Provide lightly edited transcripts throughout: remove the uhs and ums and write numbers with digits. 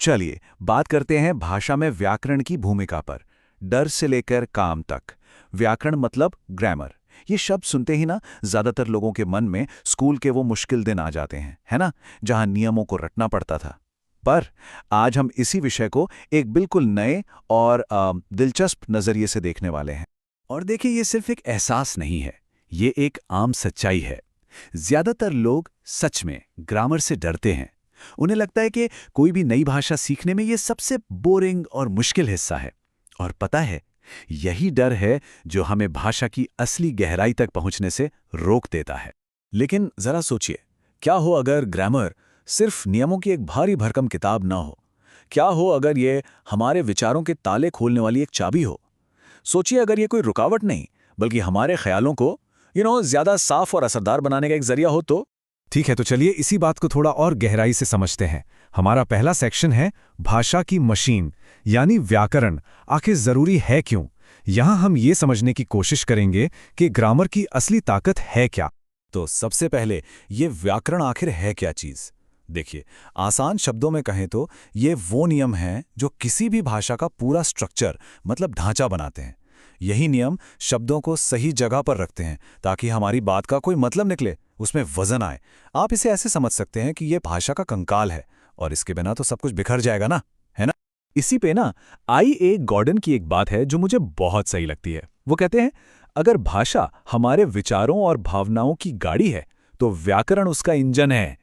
चलिए बात करते हैं भाषा में व्याकरण की भूमिका पर। डर से लेकर काम तक। व्याकरण मतलब ग्रामर। ये शब्द सुनते ही ना ज्यादातर लोगों के मन में स्कूल के वो मुश्किल दिन आ जाते हैं, है ना, जहां नियमों को रटना पड़ता था। पर आज हम इसी विषय को एक बिल्कुल नए और दिलचस्प नजरिए से देखने वाले हैं। और देखिए, ये सिर्फ एक एहसास नहीं है, ये एक आम सच्चाई है। ज्यादातर लोग सच में ग्रामर से डरते हैं। उन्हें लगता है कि कोई भी नई भाषा सीखने में ये सबसे बोरिंग और मुश्किल हिस्सा है। और पता है, यही डर है जो हमें भाषा की असली गहराई तक पहुंचने से रोक देता है। लेकिन जरा सोचिए, क्या हो अगर ग्रामर सिर्फ नियमों की एक भारी भरकम किताब ना हो? क्या हो अगर ये हमारे विचारों के ताले खोलने वाली एक चाबी हो? सोचिए, अगर ये कोई रुकावट नहीं बल्कि हमारे ख्यालों को ज्यादा साफ और असरदार बनाने का एक जरिया हो तो? ठीक है, तो चलिए इसी बात को थोड़ा और गहराई से समझते हैं। हमारा पहला सेक्शन है भाषा की मशीन, यानी व्याकरण आखिर जरूरी है क्यों। यहां हम ये समझने की कोशिश करेंगे कि ग्रामर की असली ताकत है क्या। तो सबसे पहले ये व्याकरण आखिर है क्या चीज? देखिए, आसान शब्दों में कहें तो ये वो नियम हैं जो किसी भी भाषा का पूरा स्ट्रक्चर मतलब ढांचा बनाते हैं। यही नियम शब्दों को सही जगह पर रखते हैं ताकि हमारी बात का कोई मतलब निकले, उसमें वजन आए। आप इसे ऐसे समझ सकते हैं कि ये भाषा का कंकाल है और इसके बिना तो सब कुछ बिखर जाएगा ना, है ना? इसी पे ना IA गॉर्डन की एक बात है जो मुझे बहुत सही लगती है। वो कहते हैं, अगर भाषा हमारे विचारों और भावनाओं की गाड़ी है तो व्याकरण उसका इंजन है।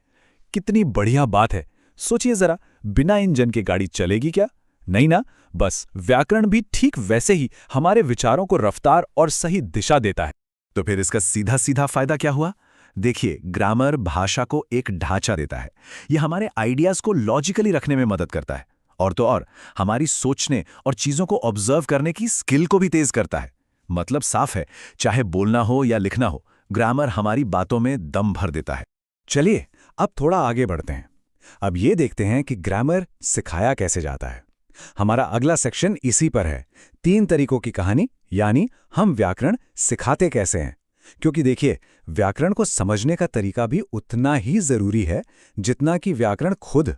कितनी बढ़िया बात है। सोचिए जरा, बिना इंजन के गाड़ी चलेगी क्या? नहीं ना। बस व्याकरण भी ठीक वैसे ही हमारे विचारों को रफ्तार और सही दिशा देता है। तो फिर इसका सीधा सीधा फायदा क्या हुआ? देखिए, ग्रामर भाषा को एक ढांचा देता है। यह हमारे आइडियाज को लॉजिकली रखने में मदद करता है, और तो और हमारी सोचने और चीजों को ऑब्जर्व करने की स्किल को भी तेज करता है। मतलब साफ है, चाहे बोलना हो या लिखना हो, ग्रामर हमारी बातों में दम भर देता है। चलिए अब थोड़ा आगे बढ़ते हैं। अब ये देखते हैं कि ग्रामर सिखाया कैसे जाता है। हमारा अगला सेक्शन इसी पर है, 3 तरीकों की कहानी, यानी हम व्याकरण सिखाते कैसे हैं। क्योंकि देखिए, व्याकरण को समझने का तरीका भी उतना ही जरूरी है जितना कि व्याकरण खुद।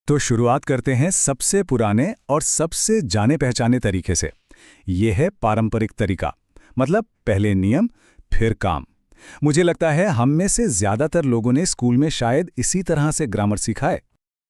तो शुरुआत करते हैं सबसे पुराने और सबसे जाने पहचाने तरीके से। यह है पारंपरिक तरीका, मतलब पहले नियम फिर काम। मुझे लगता है हम में से ज्यादातर लोगों ने स्कूल में शायद इसी तरह से ग्रामर सीखा है।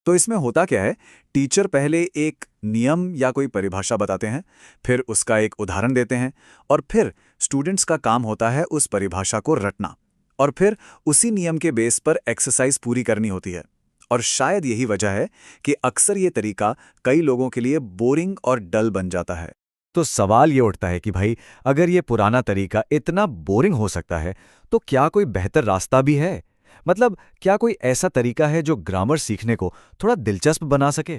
तो इसमें होता क्या है, टीचर पहले एक नियम या कोई परिभाषा बताते हैं, फिर उसका एक उदाहरण देते हैं, और फिर स्टूडेंट्स का काम होता है उस परिभाषा को रटना, और फिर उसी नियम के बेस पर एक्सरसाइज पूरी करनी होती है। और शायद यही वजह है कि अक्सर ये तरीका कई लोगों के लिए बोरिंग और डल बन जाता है। तो सवाल ये उठता है कि भाई, अगर ये पुराना तरीका इतना बोरिंग हो सकता है तो क्या कोई बेहतर रास्ता भी है? मतलब क्या कोई ऐसा तरीका है जो ग्रामर सीखने को थोड़ा दिलचस्प बना सके?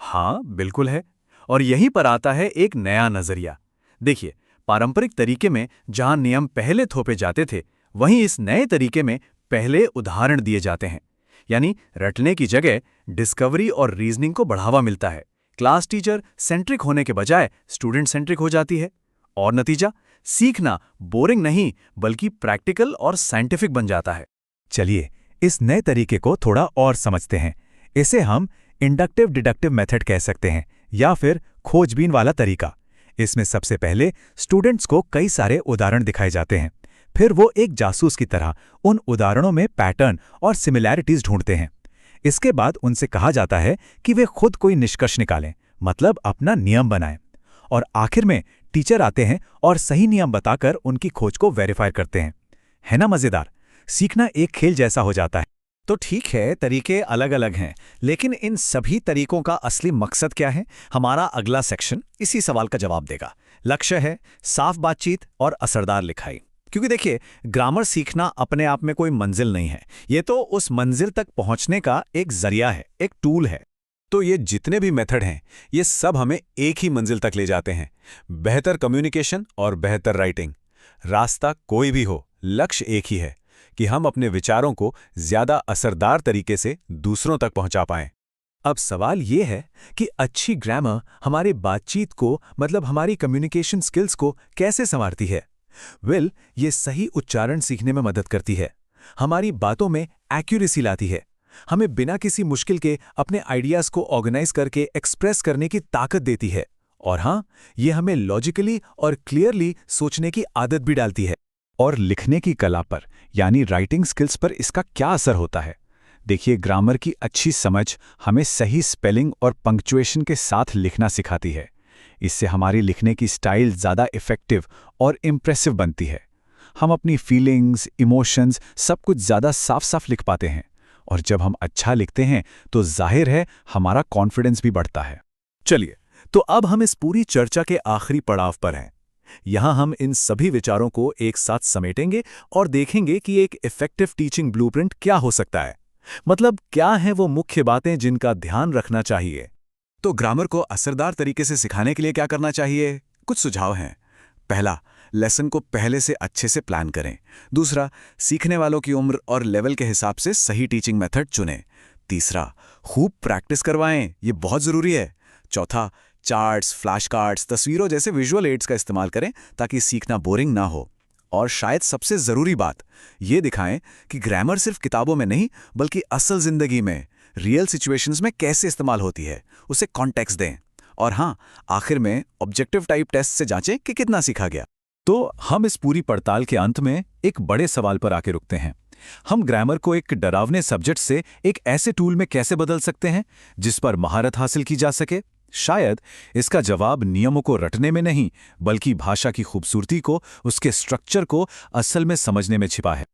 हाँ, बिल्कुल है। और यहीं पर आता है एक नया नजरिया। देखिए, पारंपरिक तरीके में जहां नियम पहले थोपे जाते थे, वहीं इस नए तरीके में पहले उदाहरण दिए जाते हैं। यानी रटने की जगह डिस्कवरी और रीजनिंग को बढ़ावा मिलता है। क्लास टीचर सेंट्रिक होने के बजाय स्टूडेंट सेंट्रिक हो जाती है, और नतीजा, सीखना बोरिंग नहीं बल्कि प्रैक्टिकल और साइंटिफिक बन जाता है। चलिए इस नए तरीके को थोड़ा और समझते हैं। इसे हम इंडक्टिव डिडक्टिव मेथड कह सकते हैं, या फिर खोजबीन वाला तरीका। इसमें सबसे पहले स्टूडेंट्स को कई सारे उदाहरण दिखाए जाते हैं, फिर वो एक जासूस की तरह उन उदाहरणों में पैटर्न और सिमिलैरिटीज ढूंढते हैं। इसके बाद उनसे कहा जाता है कि वे खुद कोई निष्कर्ष निकालें, मतलब अपना नियम बनाएं। और आखिर में टीचर आते हैं और सही नियम बताकर उनकी खोज को वेरीफाई करते हैं। है ना मजेदार? सीखना एक खेल जैसा हो जाता है। तो ठीक है, तरीके अलग अलग हैं, लेकिन इन सभी तरीकों का असली मकसद क्या है? हमारा अगला सेक्शन इसी सवाल का जवाब देगा। लक्ष्य है साफ बातचीत और असरदार लिखाई। क्योंकि देखिए, ग्रामर सीखना अपने आप में कोई मंजिल नहीं है, ये तो उस मंजिल तक पहुंचने का एक जरिया है, एक टूल है। तो ये जितने भी मेथड हैं, ये सब हमें एक ही मंजिल तक ले जाते हैं, बेहतर कम्युनिकेशन और बेहतर राइटिंग। रास्ता कोई भी हो, लक्ष्य एक ही है कि हम अपने विचारों को ज्यादा असरदार तरीके से दूसरों तक पहुंचा पाएं। अब सवाल ये है कि अच्छी ग्रामर हमारी बातचीत को, मतलब हमारी कम्युनिकेशन स्किल्स को कैसे संवारती है? ये सही उच्चारण सीखने में मदद करती है, हमारी बातों में एक्यूरेसी लाती है, हमें बिना किसी मुश्किल के अपने आइडियाज़ को ऑर्गेनाइज करके एक्सप्रेस करने की ताकत देती है। और हाँ, ये हमें लॉजिकली और क्लियरली सोचने की आदत भी डालती है। और लिखने की कला पर, यानी राइटिंग स्किल्स पर इसका क्या असर होता है? देखिए, ग्रामर की अच्छी समझ हमें सही स्पेलिंग और पंक्चुएशन के साथ लिखना सिखाती है। इससे हमारी लिखने की स्टाइल ज़्यादा इफ़ेक्टिव और इम्प्रेसिव बनती है। हम अपनी फीलिंग्स, इमोशंस सब कुछ ज़्यादा साफ-साफ लिख पाते हैं। और जब हम अच्छा लिखते हैं तो जाहिर है हमारा कॉन्फिडेंस भी बढ़ता है। चलिए, तो अब हम इस पूरी चर्चा के आखिरी पड़ाव पर हैं। यहाँ हम इन सभी विचारों को एक साथ समेटेंगे और देखेंगे कि एक इफ़ेक्टिव टीचिंग ब्लूप्रिंट क्या हो सकता है। मतलब क्या हैं वो मुख्य बातें जिनका ध्यान रखना चाहिए। तो ग्रामर को असरदार तरीके से सिखाने के लिए क्या करना चाहिए? कुछ सुझाव हैं। पहला, लेसन को पहले से अच्छे से प्लान करें। दूसरा, सीखने वालों की उम्र और लेवल के हिसाब से सही टीचिंग मेथड चुनें। तीसरा, खूब प्रैक्टिस करवाएं, ये बहुत ज़रूरी है। चौथा, चार्ट्स, फ्लैश कार्ड्स, तस्वीरों जैसे विजुअल एड्स का इस्तेमाल करें ताकि सीखना बोरिंग ना हो। और शायद सबसे ज़रूरी बात, ये दिखाएं कि ग्रामर सिर्फ किताबों में नहीं बल्कि असल ज़िंदगी में, रियल सिचुएशंस में कैसे इस्तेमाल होती है, उसे कॉन्टेक्स्ट दें। और हाँ, आखिर में ऑब्जेक्टिव टाइप टेस्ट से जांचें कि कितना सीखा गया। तो हम इस पूरी पड़ताल के अंत में एक बड़े सवाल पर आके रुकते हैं। हम ग्रामर को एक डरावने सब्जेक्ट से एक ऐसे टूल में कैसे बदल सकते हैं जिस पर महारत हासिल की जा सके? शायद इसका जवाब नियमों को रटने में नहीं, बल्कि भाषा की खूबसूरती को, उसके स्ट्रक्चर को असल में समझने में छिपा है।